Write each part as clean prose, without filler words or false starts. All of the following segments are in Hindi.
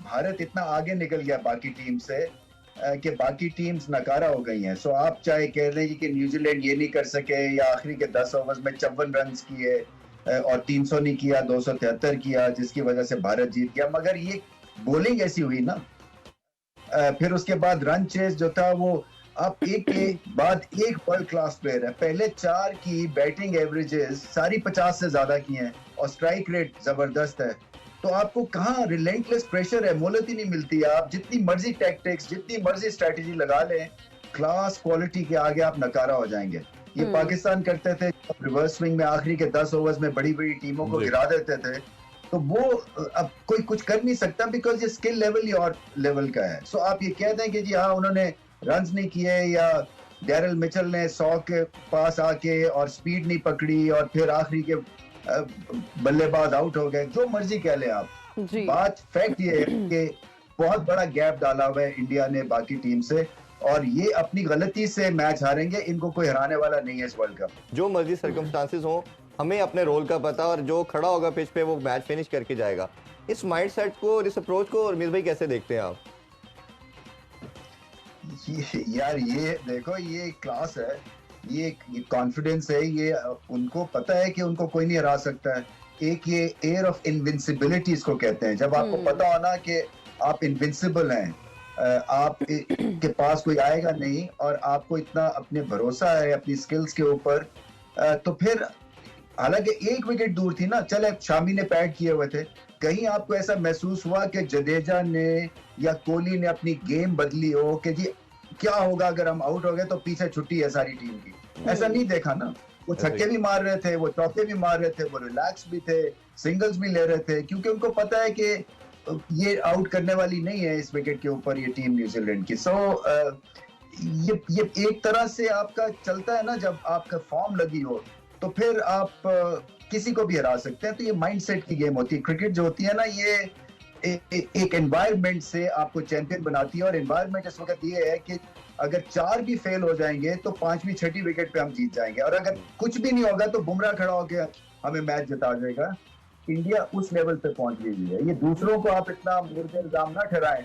भारत इतना आगे निकल गया बाकी टीम से कि बाकी टीम्स नकारा हो गई हैं। सो आप चाहे कह रहे हैं कि न्यूजीलैंड ये नहीं कर सके या आखिरी के 10 ओवर्स में 54 रन किए और 300 नहीं किया, 273 किया, जिसकी वजह से भारत जीत गया, मगर ये बॉलिंग ऐसी हुई ना। फिर उसके बाद रन चेस जो था वो, आप एक के बाद एक वर्ल्ड क्लास प्लेयर है। पहले 4 की बैटिंग एवरेजेस सारी 50 से ज्यादा की हैं और स्ट्राइक रेट जबरदस्त है। तो आपको कहाँ रिलेंटलेस प्रेशर है, मोहलत ही नहीं मिलती। आप जितनी मर्जी टैक्टिक्स, जितनी मर्जी स्ट्रेटजी लगा लें, क्लास क्वालिटी के आगे आप नकारा हो जाएंगे। ये पाकिस्तान करते थे रिवर्स स्विंग में, आखिरी के 10 ओवर्स में बड़ी बड़ी टीमों को गिरा देते थे। तो वो अब कोई कुछ कर नहीं सकता, बिकॉज ये स्किल लेवल ही और लेवल का है। सो आप ये कह दें कि जी हाँ उन्होंने रन्स नहीं किए या डैरल मिचेल ने 100 के पास आके और स्पीड नहीं पकड़ी और फिर आखिरी के बल्लेबाज आउट हो गए, जो मर्जी कह लें आप। बात फैक्ट ये है कि बहुत बड़ा गैप डाला हुआ है इंडिया ने बाकी टीम से, और ये अपनी गलती से मैच हारेंगे। इनको कोई हराने वाला नहीं है इस वर्ल्ड कप। जो मर्जी सर्कमस्टांसेस हो, हमें अपने रोल का पता, और जो खड़ा होगा पिच पे वो मैच फिनिश करके जाएगा। इस माइंडसेट को, इस अप्रोच को रमीज भाई कैसे देखते हैं आप? यार ये देखो, ये क्लास है, ये कॉन्फिडेंस है, ये उनको पता है कि उनको कोई नहीं हरा सकता है। एक ये एयर ऑफ इनविंसिबिलिटी इसको कहते हैं, जब आपको पता हो ना कि आप इनविंसिबल हैं, आप के पास कोई आएगा नहीं, और आपको इतना अपने भरोसा है अपनी स्किल्स के ऊपर, तो फिर हालांकि एक विकेट दूर थी ना, चले शामी ने पैड किए हुए थे, कहीं आपको ऐसा महसूस हुआ कि जडेजा ने या कोहली ने अपनी गेम बदली हो कि जी क्या होगा अगर हम आउट हो गए तो पीछे छुट्टी है सारी टीम की? ऐसा नहीं देखा ना। वो छक्के भी मार रहे थे, वो चौके भी मार रहे थे, वो रिलैक्स भी थे, सिंगल्स भी ले रहे थे, क्योंकि उनको पता है कि ये आउट करने वाली नहीं है इस विकेट के ऊपर ये टीम न्यूजीलैंड की। सो ये एक तरह से आपका चलता है ना, जब आपका फॉर्म लगी हो तो फिर आप किसी को भी हरा सकते हैं। तो ये माइंडसेट की गेम होती है। क्रिकेट जो होती है ना, ये एक एनवायरनमेंट से आपको चैंपियन बनाती है, और एनवायरनमेंट इस वक्त ये है कि अगर 4 भी फेल हो जाएंगे तो 5वीं 6वीं विकेट पे हम जीत जाएंगे, और अगर कुछ भी नहीं होगा तो बुमराह खड़ा होकर हमें मैच जिता देगा। इंडिया उस लेवल पे पहुंच गई है। ये दूसरों को आप इतना मुर्दे इल्जाम ना ठहराएं,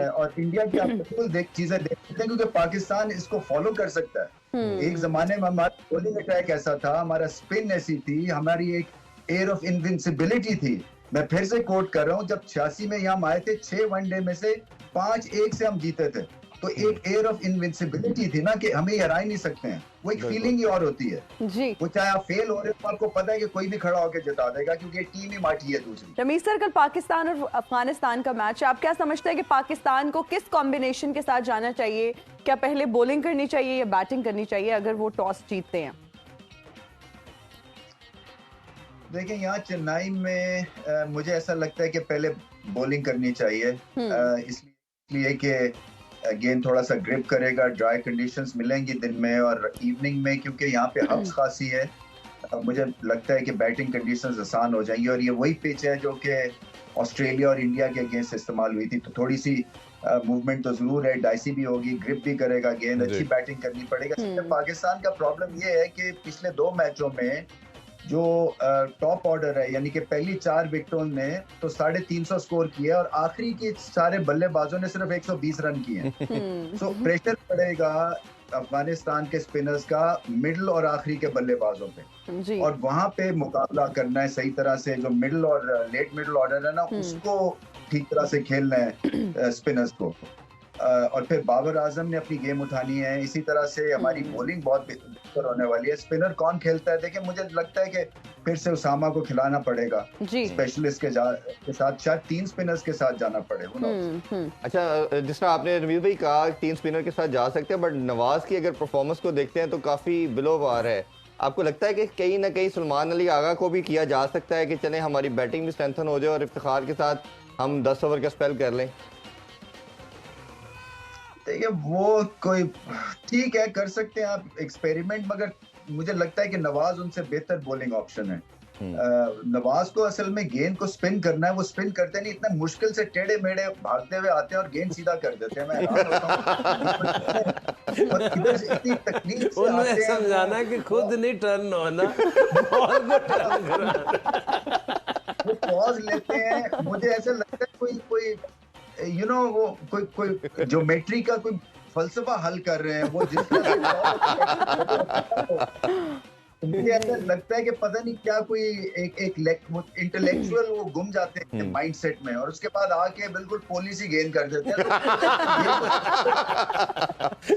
और इंडिया की आप बिल्कुल चीजें देख सकते हैं, क्योंकि पाकिस्तान इसको फॉलो कर सकता है। एक जमाने में हमारा बॉलिंग अटैक ऐसा था, हमारा स्पिन ऐसी थी, हमारी एक एयर ऑफ इनविंसिबिलिटी थी। मैं फिर से कोट कर रहा हूँ, जब 86 में यहाँ आए थे, 6 वनडे में से 5-1 से हम जीते थे, तो एक एयर ऑफ इनविंसिबिलिटी थी ना, कि हमें हरा ही नहीं सकते हैं। वो एक फीलिंग ही और होती है जी। वो चाहे आप फेल हो रहे हो, आपको पता है कि कोई भी खड़ा होकर जिता देगा, क्योंकि टीम ही माठी है दूसरी। रमीज सर, कल पाकिस्तान और अफगानिस्तान का मैच है, आप क्या समझते हैं कि पाकिस्तान को किस कॉम्बिनेशन के साथ जाना चाहिए? क्या पहले बॉलिंग करनी चाहिए या बैटिंग करनी चाहिए अगर वो टॉस जीतते हैं? देखिए, यहाँ चेन्नई में मुझे ऐसा लगता है कि पहले बॉलिंग करनी चाहिए, इसलिए कि गेंद थोड़ा सा ग्रिप करेगा, ड्राई कंडीशंस मिलेंगी दिन में और इवनिंग में, क्योंकि यहाँ पे हब्स खासी है। मुझे लगता है कि बैटिंग कंडीशंस आसान हो जाएंगी, और ये वही पिच है जो कि ऑस्ट्रेलिया और इंडिया के अगेंस्ट इस्तेमाल हुई थी। तो थोड़ी सी मूवमेंट तो जरूर है, डाइसी भी होगी, ग्रिप भी करेगा गेंद, अच्छी बैटिंग करनी पड़ेगा। पाकिस्तान का प्रॉब्लम ये है कि पिछले 2 मैचों में जो टॉप ऑर्डर है, यानी कि पहली 4 विकेटों ने तो 350 स्कोर किया, और आखिरी के सारे बल्लेबाजों ने सिर्फ 120 रन किए। सो प्रेशर पड़ेगा अफगानिस्तान के स्पिनर्स का मिडिल और आखिरी के बल्लेबाजों पे, और वहां पे मुकाबला करना है सही तरह से। जो मिडिल और लेट मिडिल ऑर्डर है ना, उसको ठीक तरह से खेलना है स्पिनर्स को, और फिर बाबर आजम ने अपनी गेम उठानी है। इसी तरह से हमारी बॉलिंग बहुत बेहतर होने वाली है। स्पिनर कौन खेलता है? देखिए, मुझे लगता है कि फिर से उसामा को खिलाना पड़ेगा स्पेशलिस्ट के साथ, शायद 3 स्पिनर्स के साथ जाना पड़े। अच्छा, जिस तरह आपने रमीज भाई कहा 3 स्पिनर के साथ जा सकते हैं, बट नवाज की अगर परफॉर्मेंस को देखते हैं तो काफी बिलो पार है। आपको लगता है कि कहीं ना कहीं सलमान अली आगा को भी किया जा सकता है कि चले हमारी बैटिंग भी स्ट्रेंथन हो जाए और इफ्तिखार के साथ हम 10 ओवर का स्पेल कर लें? देखिए, वो कोई ठीक है, कर सकते हैं आप एक्सपेरिमेंट, मगर मुझे लगता है कि नवाज उनसे बेहतर बॉलिंग ऑप्शन है। नवाज को असल में गेंद को स्पिन करना है, वो स्पिन करते नहीं, इतना मुश्किल से टेढ़े मेढ़े भागते हुए आते हैं और गेंद सीधा कर देते हैं। मैं हैरान होता हूं। और इधर से इतनी तकलीफ से उन्हें समझाना कि खुद नहीं टर्न होना, बॉल को टर्न कराना। वो पॉज लेते हैं, मुझे ऐसा लगता है कोई यू नो वो कोई ज्योमेट्री का कोई फलसफा हल कर रहे हैं, वो जिस तरह मुझे ऐसा लगता है कि पता नहीं क्या कोई एक इंटेलेक्चुअल वो गुम जाते हैं माइंडसेट में, और उसके बाद आके बिल्कुल पॉलिसी गेन कर देते हैं।